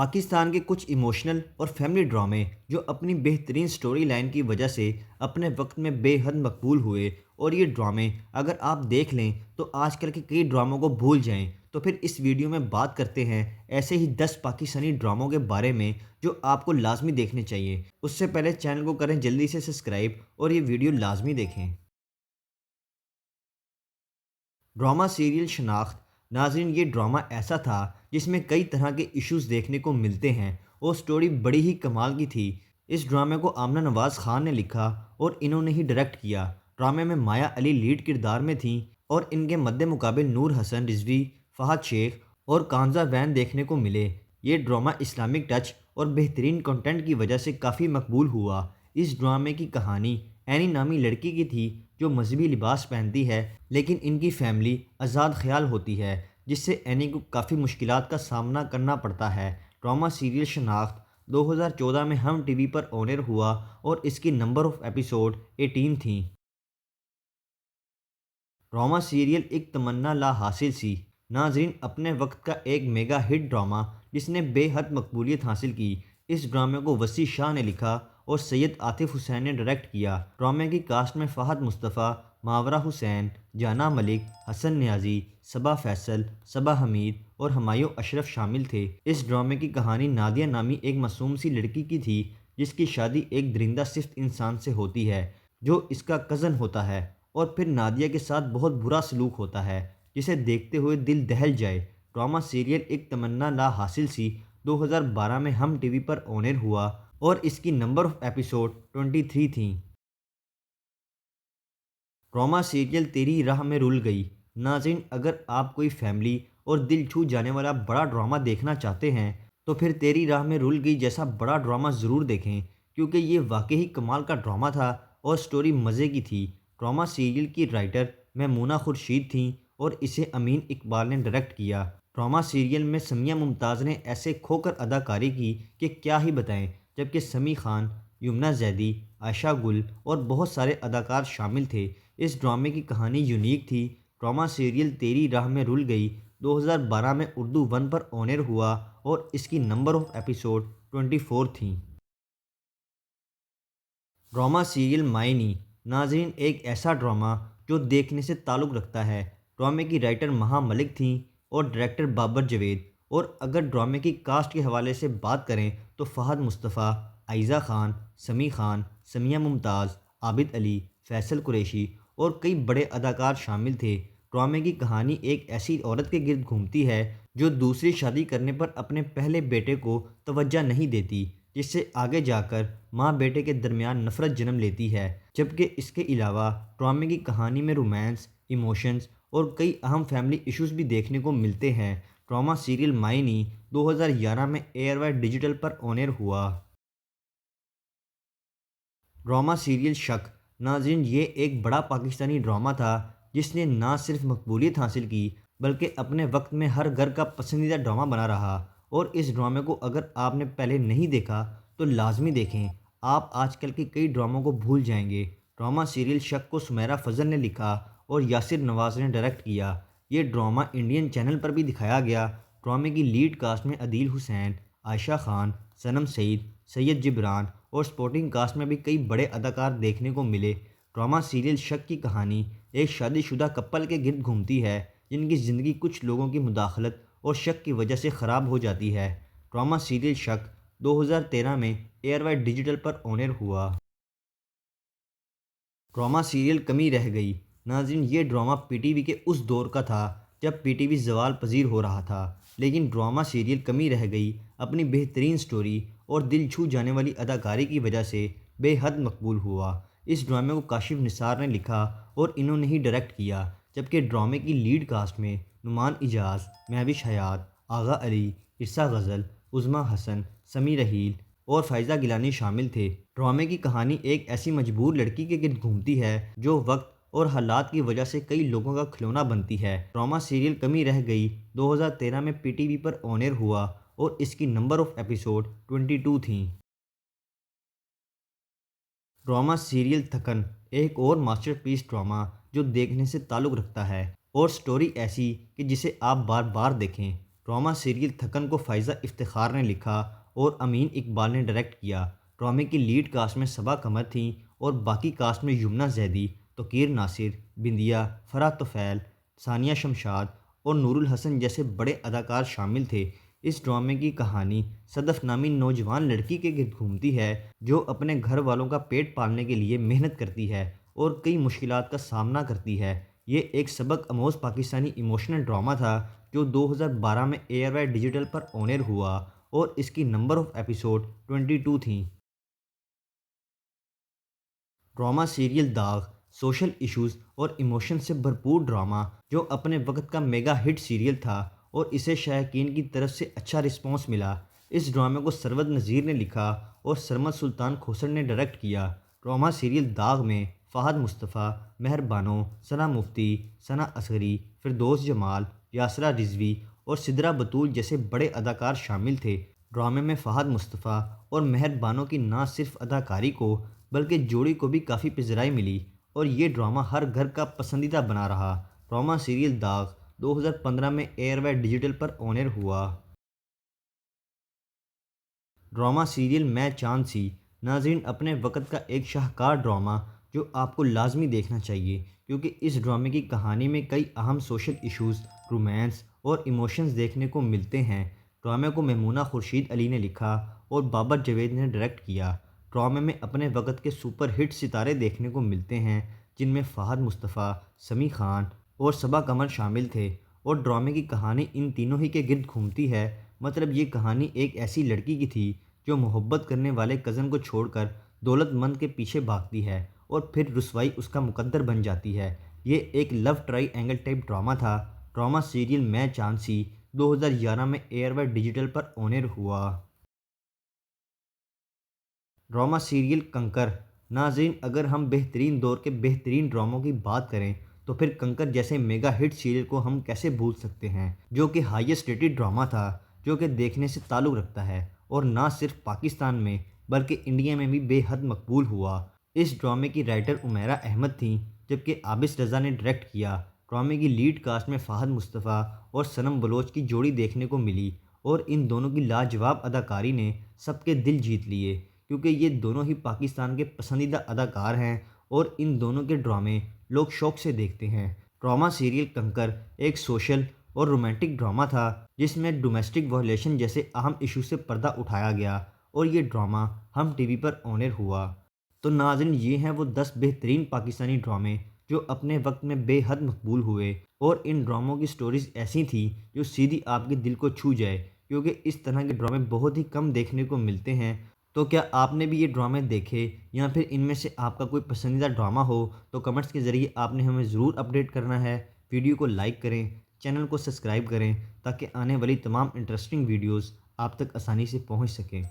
پاکستان کے کچھ ایموشنل اور فیملی ڈرامے جو اپنی بہترین سٹوری لائن کی وجہ سے اپنے وقت میں بے حد مقبول ہوئے، اور یہ ڈرامے اگر آپ دیکھ لیں تو آج کل کے کئی ڈراموں کو بھول جائیں، تو پھر اس ویڈیو میں بات کرتے ہیں ایسے ہی 10 پاکستانی ڈراموں کے بارے میں جو آپ کو لازمی دیکھنے چاہیے۔ اس سے پہلے چینل کو کریں جلدی سے سبسکرائب اور یہ ویڈیو لازمی دیکھیں۔ ڈرامہ سیریل شناخت۔ ناظرین، یہ ڈرامہ ایسا تھا جس میں کئی طرح کے ایشوز دیکھنے کو ملتے ہیں اور سٹوری بڑی ہی کمال کی تھی۔ اس ڈرامے کو آمنہ نواز خان نے لکھا اور انہوں نے ہی ڈائریکٹ کیا۔ ڈرامے میں مایا علی لیڈ کردار میں تھیں اور ان کے مد مقابل نور حسن رضوی، فہد شیخ اور کانزا وین دیکھنے کو ملے۔ یہ ڈرامہ اسلامک ٹچ اور بہترین کنٹینٹ کی وجہ سے کافی مقبول ہوا۔ اس ڈرامے کی کہانی اینی نامی لڑکی کی تھی جو مذہبی لباس پہنتی ہے، لیکن ان کی فیملی آزاد خیال ہوتی ہے، جس سے اینی کو کافی مشکلات کا سامنا کرنا پڑتا ہے۔ ڈرامہ سیریل شناخت 2014 میں ہم T V per on air ہوا اور اس کی نمبر آف ایپیسوڈ 18 تھیں۔ ڈرامہ سیریل ایک تمنا لا حاصل سی۔ ناظرین، اپنے وقت کا ایک میگا ہٹ ڈرامہ جس نے بے حد مقبولیت حاصل کی۔ اس ڈرامے کو وسیع شاہ نے لکھا اور سید عاطف حسین نے ڈائریکٹ کیا۔ ڈرامے کی کاسٹ میں فہد مصطفیٰ، ماورا حسین، جانا ملک، حسن نیازی، صبا فیصل، صبا حمید اور ہمایوں اشرف شامل تھے۔ اس ڈرامے کی کہانی نادیہ نامی ایک معصوم سی لڑکی کی تھی جس کی شادی ایک درندہ صفت انسان سے ہوتی ہے جو اس کا کزن ہوتا ہے، اور پھر نادیہ کے ساتھ بہت برا سلوک ہوتا ہے جسے دیکھتے ہوئے دل دہل جائے۔ ڈرامہ سیریل ایک تمنا لا حاصل سی 2012 میں ہم T V per on air ہوا اور اس کی نمبر آف ایپیسوڈ 23 تھیں۔ ڈرامہ سیریل تیری راہ میں رول گئی۔ ناظرین، اگر آپ کوئی فیملی اور دل چھو جانے والا بڑا ڈرامہ دیکھنا چاہتے ہیں تو پھر تیری راہ میں رول گئی جیسا بڑا ڈرامہ ضرور دیکھیں، کیونکہ یہ واقعی کمال کا ڈرامہ تھا اور سٹوری مزے کی تھی۔ ڈرامہ سیریل کی رائٹر میمونہ خورشید تھیں اور اسے امین اقبال نے ڈائریکٹ کیا۔ ڈرامہ سیریل میں سمیہ ممتاز نے ایسے کھو کر اداکاری کی کہ کیا ہی بتائیں، جبکہ سمیع خان، یمنہ زیدی، عائشہ گل اور بہت سارے اداکار شامل تھے۔ اس ڈرامے کی کہانی یونیک تھی۔ ڈرامہ سیریل تیری راہ میں رول گئی 2012 میں اردو ون پر آن ایئر ہوا اور اس کی نمبر آف ایپیسوڈ 24 تھیں۔ ڈرامہ سیریل مائنی۔ ناظرین، ایک ایسا ڈرامہ جو دیکھنے سے تعلق رکھتا ہے۔ ڈرامے کی رائٹر مہا ملک تھیں اور ڈائریکٹر بابر جاوید۔ اور اگر ڈرامے کی کاسٹ کے حوالے سے بات کریں تو فہد مصطفیٰ، عائزہ خان، سمیع خان، سمیہ ممتاز، عابد علی، فیصل قریشی اور کئی بڑے اداکار شامل تھے۔ ڈرامے کی کہانی ایک ایسی عورت کے گرد گھومتی ہے جو دوسری شادی کرنے پر اپنے پہلے بیٹے کو توجہ نہیں دیتی، جس سے آگے جا کر ماں بیٹے کے درمیان نفرت جنم لیتی ہے۔ جبکہ اس کے علاوہ ڈرامے کی کہانی میں رومانس، ایموشنز اور کئی اہم فیملی ایشوز بھی دیکھنے کو ملتے ہیں۔ ڈرامہ سیریل مائنی 2011 میں year white digital per on air ہوا۔ ڈرامہ سیریل شک۔ ناظرین، یہ ایک بڑا پاکستانی ڈرامہ تھا جس نے نہ صرف مقبولیت حاصل کی بلکہ اپنے وقت میں ہر گھر کا پسندیدہ ڈرامہ بنا رہا۔ اور اس ڈرامے کو اگر آپ نے پہلے نہیں دیکھا تو لازمی دیکھیں، آپ آج کل کے کئی ڈراموں کو بھول جائیں گے۔ ڈرامہ سیریل شک کو سمیرہ فضل نے لکھا اور یاسر نواز نے ڈائریکٹ کیا۔ یہ ڈرامہ انڈین چینل پر بھی دکھایا گیا۔ ڈرامے کی لیڈ کاسٹ میں عدیل حسین، عائشہ خان، صنم سعید، سید جبران اور سپورٹنگ کاسٹ میں بھی کئی بڑے اداکار دیکھنے کو ملے۔ ڈرامہ سیریل شک کی کہانی ایک شادی شدہ کپل کے گرد گھومتی ہے جن کی زندگی کچھ لوگوں کی مداخلت اور شک کی وجہ سے خراب ہو جاتی ہے۔ ڈرامہ سیریل شک 2013 میں year white digital per on air ہوا۔ ڈرامہ سیریل کمی رہ گئی۔ ناظرین، یہ ڈرامہ پی ٹی وی کے اس دور کا تھا جب پی ٹی وی زوال پذیر ہو رہا تھا، لیکن ڈرامہ سیریل کمی رہ گئی اپنی بہترین سٹوری اور دل چھو جانے والی اداکاری کی وجہ سے بے حد مقبول ہوا۔ اس ڈرامے کو کاشف نثار نے لکھا اور انہوں نے ہی ڈائریکٹ کیا، جبکہ ڈرامے کی لیڈ کاسٹ میں نعمان اجاز، مہوش حیات، آغا علی، عرصہ غزل، عظمیٰ حسن، سمیع رحیل اور فائزہ گیلانی شامل تھے۔ ڈرامے کی کہانی ایک ایسی مجبور لڑکی کے گرد گھومتی ہے جو وقت اور حالات کی وجہ سے کئی لوگوں کا کھلونا بنتی ہے۔ ڈرامہ سیریل کمی رہ گئی 2013 میں P T V per on air ہوا اور اس کی نمبر آف ایپیسوڈ 22 تھیں۔ ڈرامہ سیریل تھکن۔ ایک اور ماسٹر پیس ڈرامہ جو دیکھنے سے تعلق رکھتا ہے اور سٹوری ایسی کہ جسے آپ بار بار دیکھیں۔ ڈرامہ سیریل تھکن کو فائزہ افتخار نے لکھا اور امین اقبال نے ڈائریکٹ کیا۔ ڈرامے کی لیڈ کاسٹ میں صبا قمر تھیں اور باقی کاسٹ میں یمنہ زیدی، توقیر ناصر، بندیا، فرح طفیل، ثانیہ شمشاد اور نور الحسن جیسے بڑے اداکار شامل تھے۔ اس ڈرامے کی کہانی صدف نامی نوجوان لڑکی کے گرد گھومتی ہے جو اپنے گھر والوں کا پیٹ پالنے کے لیے محنت کرتی ہے اور کئی مشکلات کا سامنا کرتی ہے۔ یہ ایک سبق آموز پاکستانی ایموشنل ڈرامہ تھا جو 2012 میں year Y digital per on air ہوا اور اس کی نمبر آف ایپیسوڈ 22 تھیں۔ ڈرامہ سیریل داغ سوشل ایشوز اور ایموشن سے بھرپور ڈرامہ جو اپنے وقت کا میگا ہٹ سیریل تھا اور اسے شائقین کی طرف سے اچھا رسپانس ملا۔ اس ڈرامے کو سرود نذیر نے لکھا اور سرمد سلطان کھوسر نے ڈائریکٹ کیا۔ ڈرامہ سیریل داغ میں فہد مصطفیٰ، مہر بانو، ثنا مفتی، ثنا اصغری، فردوس جمال، یاسرا رضوی اور سدرا بطول جیسے بڑے اداکار شامل تھے۔ ڈرامے میں فہد مصطفیٰ اور مہر بانو کی نہ صرف اداکاری کو بلکہ جوڑی کو بھی کافی پذیرائی ملی اور یہ ڈرامہ ہر گھر کا پسندیدہ بنا رہا۔ ڈرامہ سیریل داغ 2015 میں year Y digital per on air ہوا۔ ڈرامہ سیریل میں چاند سی ناظرین اپنے وقت کا ایک شاہکار ڈرامہ جو آپ کو لازمی دیکھنا چاہیے کیونکہ اس ڈرامے کی کہانی میں کئی اہم سوشل ایشوز، رومانس اور ایموشنز دیکھنے کو ملتے ہیں۔ ڈرامے کو میمونہ خورشید علی نے لکھا اور بابر جاوید نے ڈائریکٹ کیا۔ ڈرامے میں اپنے وقت کے سپر ہٹ ستارے دیکھنے کو ملتے ہیں جن میں فہد مصطفیٰ، سمیع خان اور صبا قمر شامل تھے اور ڈرامے کی کہانی ان تینوں ہی کے گرد گھومتی ہے۔ مطلب یہ کہانی ایک ایسی لڑکی کی تھی جو محبت کرنے والے کزن کو چھوڑ کر دولت مند کے پیچھے بھاگتی ہے اور پھر رسوائی اس کا مقدر بن جاتی ہے۔ یہ ایک لو ٹرائی اینگل ٹائپ ڈرامہ تھا۔ ڈرامہ سیریل میں چاند سی 2011 میں year Y digital per on air ہوا۔ ڈرامہ سیریل کنکر ناظرین اگر ہم بہترین دور کے بہترین ڈراموں کی بات کریں تو پھر کنکر جیسے میگا ہٹ سیریل کو ہم کیسے بھول سکتے ہیں جو کہ ہائیسٹ ریٹڈ ڈرامہ تھا جو کہ دیکھنے سے تعلق رکھتا ہے اور نہ صرف پاکستان میں بلکہ انڈیا میں بھی بے حد مقبول ہوا۔ اس ڈرامے کی رائٹر عمیرہ احمد تھیں جبکہ عابس رضا نے ڈائریکٹ کیا۔ ڈرامے کی لیڈ کاسٹ میں فہد مصطفیٰ اور صنم بلوچ کی جوڑی دیکھنے کو ملی اور ان دونوں کی لاجواب اداکاری نے سب کے دل جیت لیے کیونکہ یہ دونوں ہی پاکستان کے پسندیدہ اداکار ہیں اور ان دونوں کے ڈرامے لوگ شوق سے دیکھتے ہیں۔ ڈرامہ سیریل کنکر ایک سوشل اور رومانٹک ڈرامہ تھا جس میں ڈومیسٹک وائلیشن جیسے اہم ایشو سے پردہ اٹھایا گیا اور یہ ڈرامہ ہم T V per on air ہوا۔ تو ناظرین یہ ہیں وہ 10 بہترین پاکستانی ڈرامے جو اپنے وقت میں بے حد مقبول ہوئے اور ان ڈراموں کی سٹوریز ایسی تھیں جو سیدھی آپ کے دل کو چھو جائے کیونکہ اس طرح کے ڈرامے بہت ہی کم دیکھنے کو ملتے ہیں۔ تو کیا آپ نے بھی یہ ڈرامے دیکھے یا پھر ان میں سے آپ کا کوئی پسندیدہ ڈرامہ ہو تو کمنٹس کے ذریعے آپ نے ہمیں ضرور اپڈیٹ کرنا ہے۔ ویڈیو کو لائک کریں، چینل کو سبسکرائب کریں تاکہ آنے والی تمام انٹرسٹنگ ویڈیوز آپ تک آسانی سے پہنچ سکیں۔